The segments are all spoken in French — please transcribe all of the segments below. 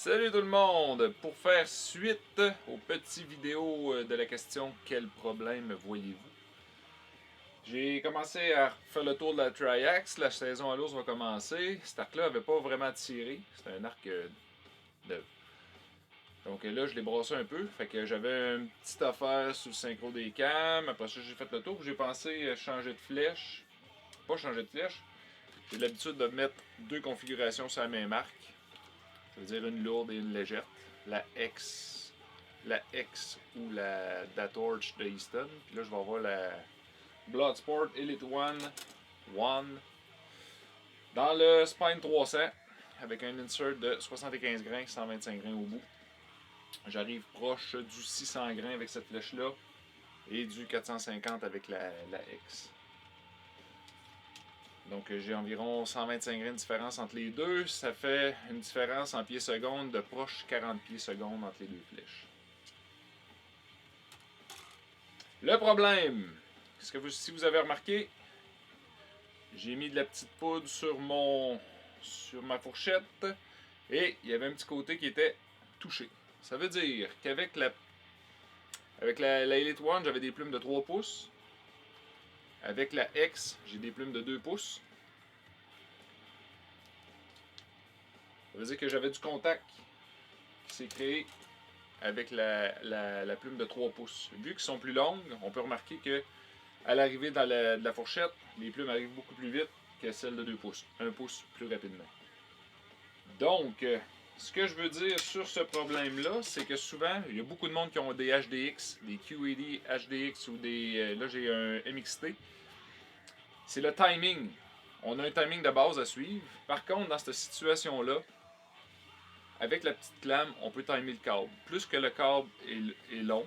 Salut tout le monde! Pour faire suite aux petites vidéos de la question quel problème voyez-vous? J'ai commencé à faire le tour de la Triax, la saison à l'ours va commencer. Cet arc-là n'avait pas vraiment tiré, c'était un arc neuf. Donc là, je l'ai brassé un peu, fait que j'avais une petite affaire sur le synchro des cams. Après ça, j'ai fait le tour, j'ai pensé changer de flèche. Pas changer de flèche, j'ai l'habitude de mettre deux configurations sur la même arc. Ça veut dire une lourde et une légère. La X ou la Torch de Easton. Puis là, je vais avoir la Bloodsport Elite One dans le Spine 300 avec un insert de 75 grains, 125 grains au bout. J'arrive proche du 600 grains avec cette flèche-là et du 450 avec la X. Donc j'ai environ 125 grains de différence entre les deux. Ça fait une différence en pieds secondes de proche 40 pieds secondes entre les deux flèches. Le problème, est-ce que si vous avez remarqué, j'ai mis de la petite poudre sur ma fourchette et il y avait un petit côté qui était touché. Ça veut dire qu'avec la Elite One, j'avais des plumes de 3 pouces. Avec la X, j'ai des plumes de 2 pouces. Ça veut dire que j'avais du contact qui s'est créé avec la plume de 3 pouces. Vu qu'elles sont plus longues, on peut remarquer que à l'arrivée de la fourchette, les plumes arrivent beaucoup plus vite que celles de 2 pouces. 1 pouce plus rapidement. Donc, ce que je veux dire sur ce problème-là, c'est que souvent, il y a beaucoup de monde qui ont des HDX, des QED HDX ou des... là, j'ai un MXT. C'est le timing. On a un timing de base à suivre. Par contre, dans cette situation-là, avec la petite clame, on peut timer le câble. Plus que le câble est long,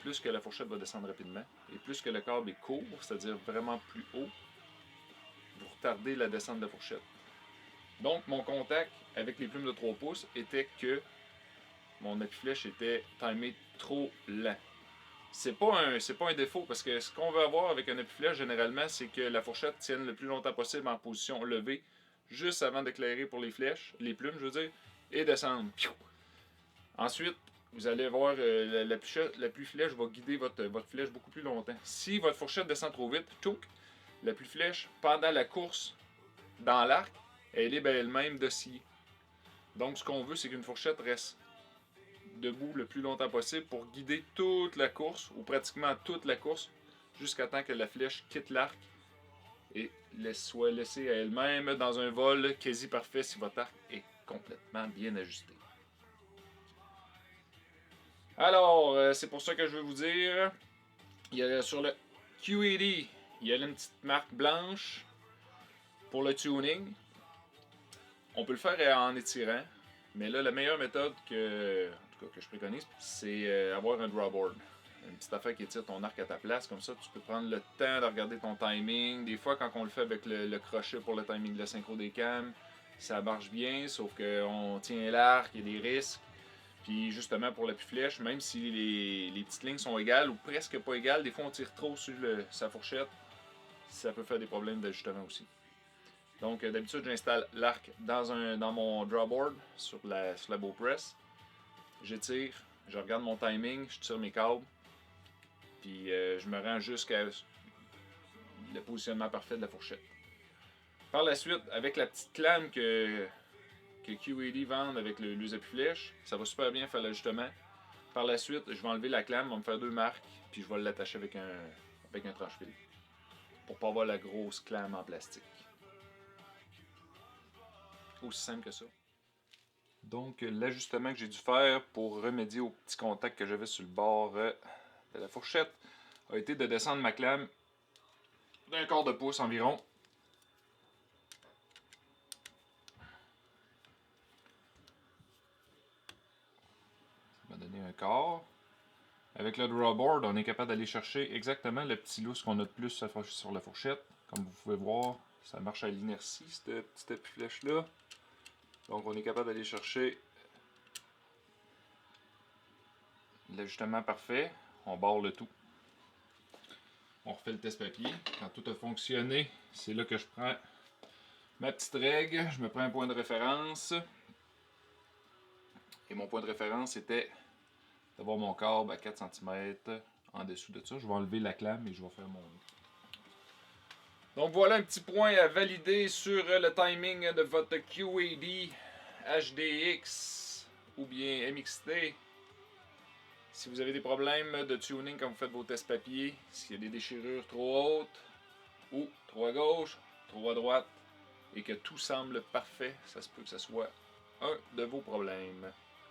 plus que la fourchette va descendre rapidement. Et plus que le câble est court, c'est-à-dire vraiment plus haut, vous retardez la descente de la fourchette. Donc, mon contact avec les plumes de 3 pouces était que mon appui-flèche était timé trop lent. C'est pas un défaut, parce que ce qu'on veut avoir avec un appui-flèche, généralement, c'est que la fourchette tienne le plus longtemps possible en position levée, juste avant d'éclairer pour les flèches, les plumes, je veux dire, et descendre. Ensuite, vous allez voir, l'appui-flèche va guider votre flèche beaucoup plus longtemps. Si votre fourchette descend trop vite, l'appui-flèche, pendant la course dans l'arc, elle est elle-même d'osciller. Donc, ce qu'on veut, c'est qu'une fourchette reste debout le plus longtemps possible pour guider toute la course, ou pratiquement toute la course, jusqu'à temps que la flèche quitte l'arc et soit laissée à elle-même dans un vol quasi parfait si votre arc est complètement bien ajusté. Alors, c'est pour ça que je veux vous dire, il y a sur le QED, il y a une petite marque blanche pour le tuning. On peut le faire en étirant, mais là, la meilleure méthode que je préconise, c'est avoir un drawboard. Une petite affaire qui étire ton arc à ta place, comme ça tu peux prendre le temps de regarder ton timing. Des fois, quand on le fait avec le crochet pour le timing de la synchro des cams, ça marche bien, sauf qu'on tient l'arc, il y a des risques. Puis justement pour l'appui-flèche, même si les petites lignes sont égales ou presque pas égales, des fois on tire trop sur sa fourchette, ça peut faire des problèmes d'ajustement aussi. Donc d'habitude j'installe l'arc dans mon drawboard sur la bow press. J'étire, je regarde mon timing, je tire mes câbles, puis je me rends jusqu'à le positionnement parfait de la fourchette. Par la suite, avec la petite clame que QED vendent avec les appuis-flèches, ça va super bien faire l'ajustement. Par la suite, je vais enlever la clame, on va me faire 2 marques, puis je vais l'attacher avec un tranche-fil. Pour pas avoir la grosse clame en plastique. Aussi simple que ça. Donc, l'ajustement que j'ai dû faire pour remédier au petit contact que j'avais sur le bord de la fourchette a été de descendre ma clame d'un quart de pouce environ. Ça m'a donné un quart. Avec le drawboard, on est capable d'aller chercher exactement le petit lousse qu'on a de plus sur la fourchette. Comme vous pouvez voir, ça marche à l'inertie, cette petite appui-flèche-là. Donc on est capable d'aller chercher l'ajustement parfait. On barre le tout. On refait le test papier. Quand tout a fonctionné, c'est là que je prends ma petite règle. Je me prends un point de référence. Et mon point de référence était d'avoir mon câble à 4 cm en dessous de ça. Je vais enlever la clame et je vais faire mon... Donc voilà un petit point à valider sur le timing de votre QAD HDX ou bien MXT. Si vous avez des problèmes de tuning quand vous faites vos tests papier, s'il y a des déchirures trop hautes ou trop à gauche, trop à droite et que tout semble parfait, ça se peut que ce soit un de vos problèmes.